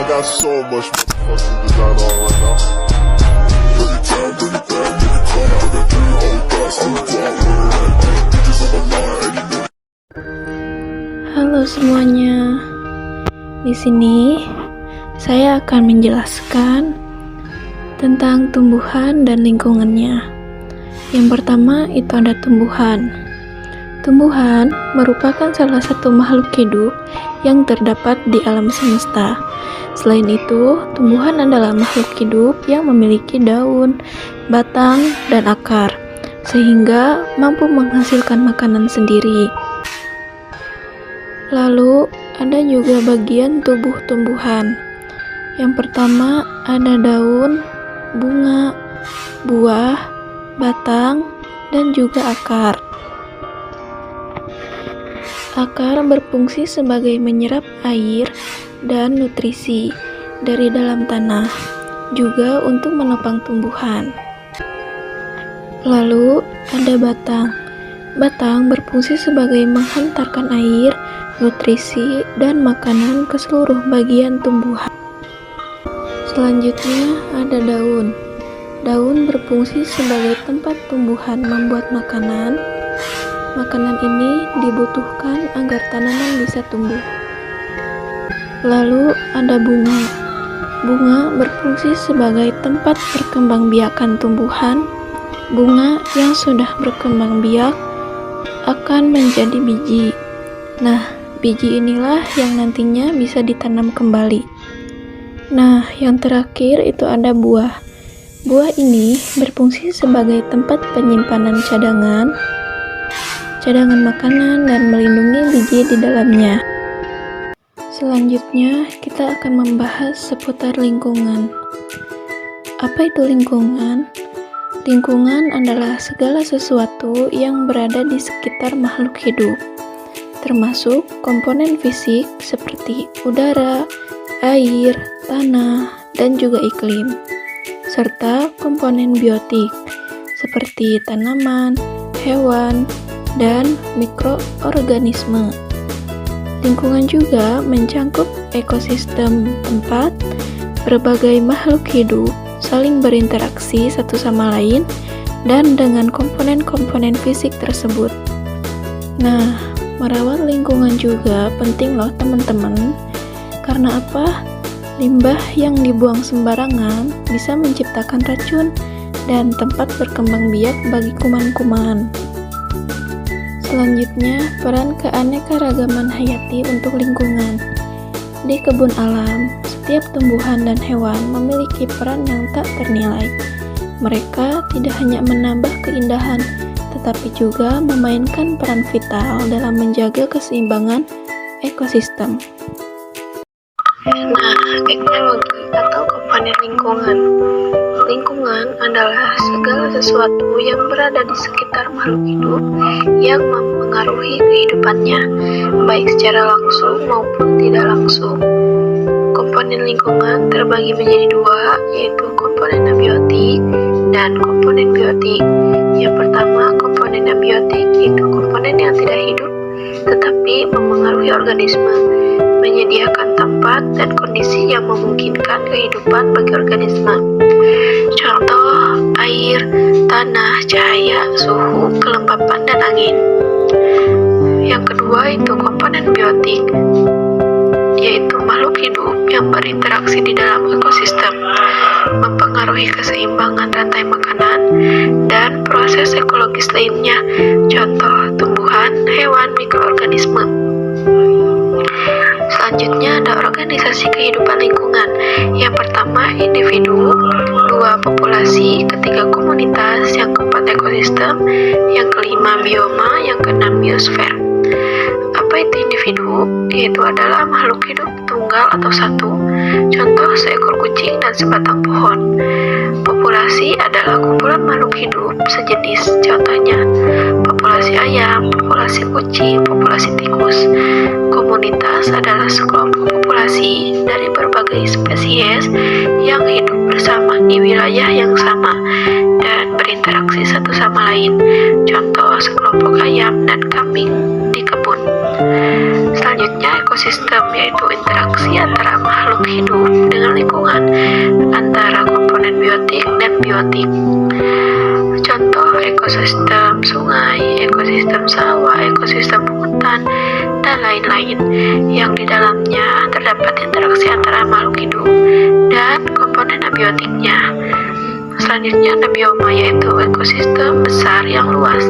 got so much motherfucking design on right now. Bring it down, bring it down, make it come, bring it down, hold fast, I'm down with it. Bitches on my line, and you know. Halo semuanya. Di sini saya akan menjelaskan tentang tumbuhan dan lingkungannya. Yang pertama itu ada tumbuhan. Tumbuhan merupakan salah satu makhluk hidup yang terdapat di alam semesta. Selain itu, tumbuhan adalah makhluk hidup yang memiliki daun, batang, dan akar, sehingga mampu menghasilkan makanan sendiri. Lalu, ada juga bagian tubuh tumbuhan. Yang pertama ada daun, bunga, buah, batang, dan juga akar. Akar berfungsi sebagai menyerap air dan nutrisi dari dalam tanah, juga untuk menopang tumbuhan. Lalu ada batang. Batang berfungsi sebagai menghantarkan air, nutrisi, dan makanan ke seluruh bagian tumbuhan. Selanjutnya ada daun. Daun berfungsi sebagai tempat tumbuhan membuat makanan. Makanan ini dibutuhkan agar tanaman bisa tumbuh. Lalu ada bunga. Bunga berfungsi sebagai tempat perkembangbiakan tumbuhan. Bunga yang sudah berkembang biak akan menjadi biji. Nah, biji inilah yang nantinya bisa ditanam kembali. Nah, yang terakhir itu ada buah. Buah ini berfungsi sebagai tempat penyimpanan cadangan makanan dan melindungi biji di dalamnya. Selanjutnya, kita akan membahas seputar lingkungan. Apa itu lingkungan? Lingkungan adalah segala sesuatu yang berada di sekitar makhluk hidup, termasuk komponen fisik seperti udara, air, tanah, dan juga iklim, serta komponen biotik seperti tanaman, hewan, dan mikroorganisme. Lingkungan juga mencangkup ekosistem tempat berbagai makhluk hidup saling berinteraksi satu sama lain dan dengan komponen-komponen fisik tersebut. Nah, merawat lingkungan juga penting loh teman-teman. Karena apa? Limbah yang dibuang sembarangan bisa menciptakan racun dan tempat berkembang biak bagi kuman-kuman. Selanjutnya, peran keanekaragaman hayati untuk lingkungan. Di kebun alam, setiap tumbuhan dan hewan memiliki peran yang tak ternilai. Mereka tidak hanya menambah keindahan, tetapi juga memainkan peran vital dalam menjaga keseimbangan ekosistem. Nah, ekologi atau komponen lingkungan. Lingkungan adalah segala sesuatu yang berada di sekitar makhluk hidup yang mempengaruhi kehidupannya, baik secara langsung maupun tidak langsung. Komponen lingkungan terbagi menjadi dua, yaitu komponen abiotik dan komponen biotik. Yang pertama, komponen abiotik yaitu komponen yang tidak hidup tetapi mempengaruhi organisme, menyediakan tempat dan kondisi yang memungkinkan kehidupan bagi organisme. Contoh, air, tanah, cahaya, suhu, kelembapan, dan angin. Yang kedua itu komponen biotik, yaitu makhluk hidup yang berinteraksi di dalam ekosistem, mempengaruhi keseimbangan rantai makanan dan proses ekologis lainnya. Contoh, tumbuhan, hewan, mikroorganisme. Selanjutnya ada organisasi kehidupan lingkungan. Yang pertama individu, dua populasi, ketiga komunitas, yang keempat ekosistem, yang kelima bioma, yang keenam biosfer. Apa itu individu? Yaitu adalah makhluk hidup tunggal atau satu. Contoh seekor kucing dan sebatang pohon. Populasi adalah kumpulan makhluk hidup sejenis. Contohnya populasi ayam, populasi kucing, populasi tikus. Komunitas adalah sekelompok populasi dari berbagai spesies yang hidup bersama di wilayah yang sama dan berinteraksi satu sama lain. Contoh sekelompok ayam dan kambing di kebun. Selanjutnya Selanjutnya ekosistem, yaitu interaksi antara makhluk hidup dengan lingkungan, antara komponen biotik dan biotik. Contoh ekosistem sungai, ekosistem sawah, ekosistem hutan, dan lain-lain yang di dalamnya terdapat interaksi antara makhluk hidup dan komponen abiotiknya. Selanjutnya ada bioma, yaitu ekosistem besar yang luas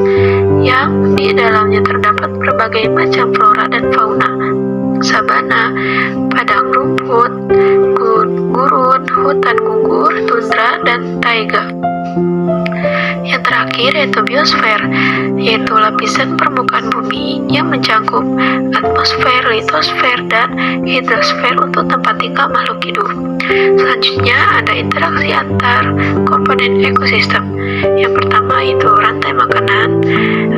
yang di dalamnya terdapat berbagai macam flora dan fauna. Sabana, padang rumput, gurun, hutan gugur, tundra, dan taiga. Yang terakhir yaitu biosfer, yaitu lapisan permukaan bumi yang mencakup atmosfer, litosfer, dan hidrosfer untuk tempat tinggal makhluk hidup. Selanjutnya ada interaksi antar komponen ekosistem. Yang pertama yaitu rantai makanan,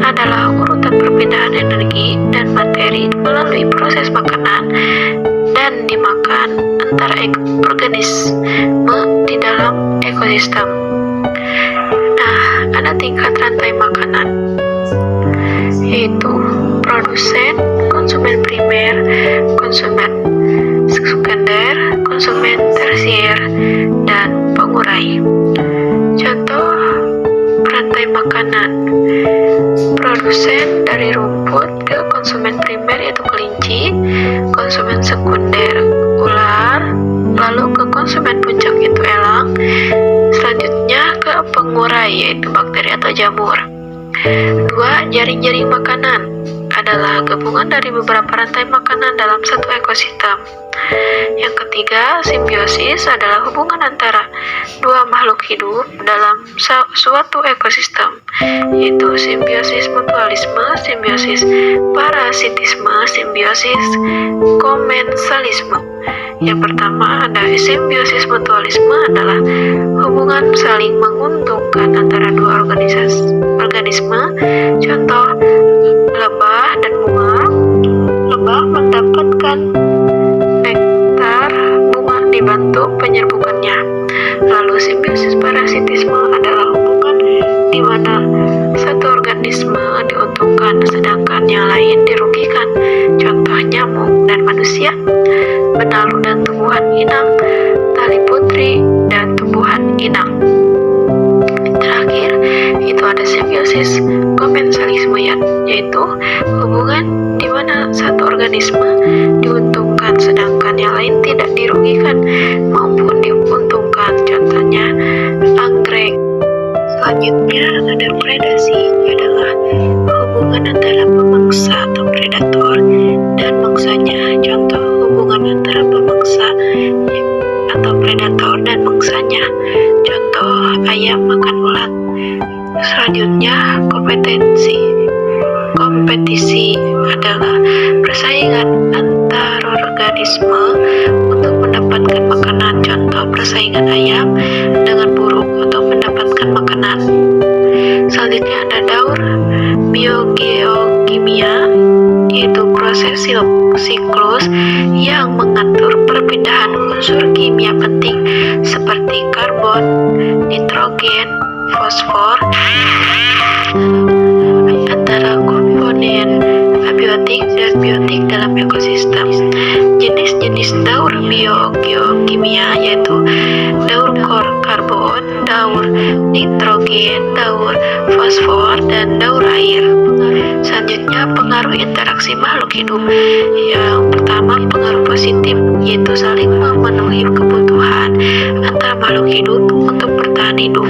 adalah urutan perpindahan energi dan materi melalui proses makanan dan dimakan antara organisme di dalam ekosistem. Ada tingkat rantai makanan, yaitu produsen, konsumen primer, konsumen sekunder, konsumen tersier, dan pengurai. Contoh rantai makanan: produsen dari rumput ke konsumen primer yaitu kelinci, konsumen sekunder ular, lalu ke konsumen puncak yaitu elang, selanjutnya ke pengurai yaitu bakteri atau jamur. 2. Jaring-jaring makanan adalah gabungan dari beberapa rantai makanan dalam satu ekosistem. Yang ketiga, simbiosis adalah hubungan antara dua makhluk hidup dalam suatu ekosistem, yaitu simbiosis mutualisme, simbiosis parasitisme, simbiosis komensalisme. Yang pertama ada simbiosis mutualisme adalah hubungan saling menguntungkan antara dua organisme. Contoh lebah dan bunga. Lebah mendapatkan nektar bunga dibantu penyerbukannya. Lalu simbiosis parasitisme adalah hubungan di mana satu organisme diuntungkan sedangkan yang lain dirugikan. Contoh nyamuk dan manusia, benalu dan tumbuhan inang, tali putri dan tumbuhan inang. Terakhir itu ada simbiosis komensalisme, yaitu hubungan di mana satu organisme diuntungkan sedangkan yang lain tidak dirugikan maupun diuntungkan. Contohnya anggrek. Selanjutnya ada predasi, adalah hubungan antara pemangsa atau predator dan mangsanya. Contoh hubungan antara pemangsa atau predator dan mangsanya. Contoh ayam makan ulat. Selanjutnya kompetisi adalah persaingan antar organisme untuk mendapatkan makanan. Contoh persaingan ayam dengan burung untuk mendapatkan makanan. Selanjutnya ada daur biogeokimia, yaitu proses siklus yang mengatur perpindahan unsur kimia penting seperti karbon, nitrogen, fosfor antara komponen abiotik dan biotik dalam ekosistem. Jenis-jenis daur biogeokimia yaitu daur karbon, daur nitrogen, daur fosfor, dan daur air. Selanjutnya pengaruh interaksi makhluk hidup. Yang pertama pengaruh positif, yaitu saling memenuhi kebutuhan antara makhluk hidup untuk bertahan hidup.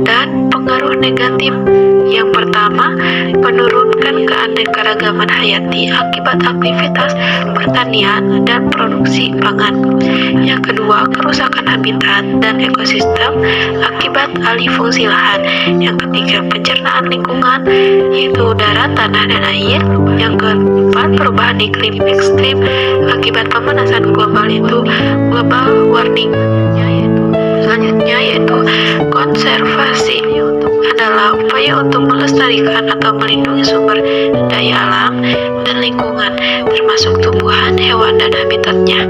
Dan pengaruh negatif, yang pertama menurunkan keanekaragaman hayati akibat aktivitas pertanian dan produksi pangan. Yang kedua kerusakan habitat dan ekosistem akibat alih fungsi lahan. Yang ketiga pencernaan lingkungan, yaitu udara, tanah, dan air. Yang keempat perubahan iklim ekstrim akibat pemanasan global, yaitu global warming. Selanjutnya yaitu konservasi, adalah upaya untuk melestarikan atau melindungi sumber daya alam dan lingkungan, termasuk tumbuhan, hewan, dan habitatnya.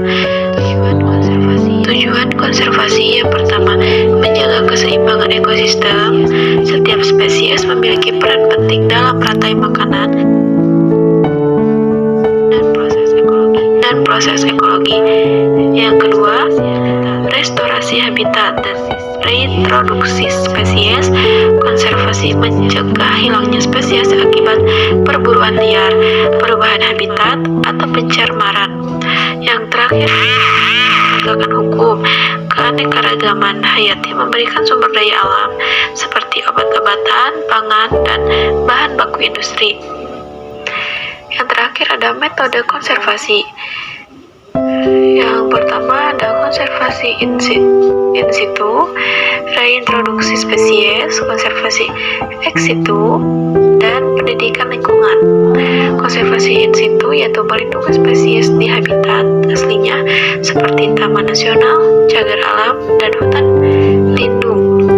Tujuan konservasi yang pertama menjaga keseimbangan ekosistem. Setiap spesies memiliki peran penting dalam rantai makanan dan proses ekologi. Yang kedua, restorasi habitat dan reintroduksi spesies. Konservasi mencegah hilangnya spesies akibat perburuan liar, perubahan habitat, atau pencemaran. Yang terakhir, menegakkan hukum. Keanekaragaman hayati memberikan sumber daya alam seperti obat-obatan, pangan, dan bahan baku industri. Yang terakhir ada metode konservasi. Yang pertama ada konservasi in situ, reintroduksi spesies, konservasi ex situ, dan pendidikan lingkungan. Konservasi in situ yaitu melindungi spesies di habitat aslinya seperti taman nasional, cagar alam, dan hutan lindung.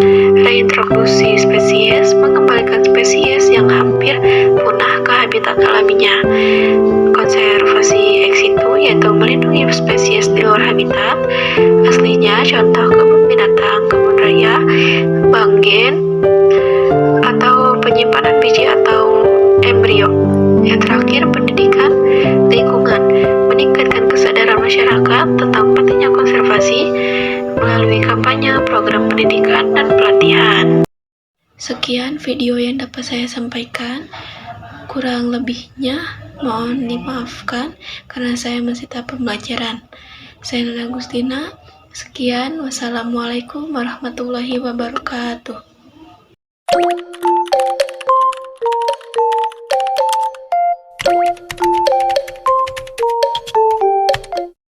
Reintroduksi spesies mengembalikan spesies yang hampir punah ke habitat alaminya. Konservasi ex situ yaitu melindungi spesies di luar habitat aslinya, contoh kebun binatang, kebun raya, bank gen, atau penyimpanan biji atau embrio. Yang terakhir, pendidikan lingkungan, meningkatkan kesadaran masyarakat tentang pentingnya konservasi melalui kampanye, program pendidikan, dan pelatihan. Sekian video yang dapat saya sampaikan. Kurang lebihnya mohon dimaafkan karena saya masih tahap pembelajaran. Saya Nana Agustina. Sekian, wassalamualaikum warahmatullahi wabarakatuh.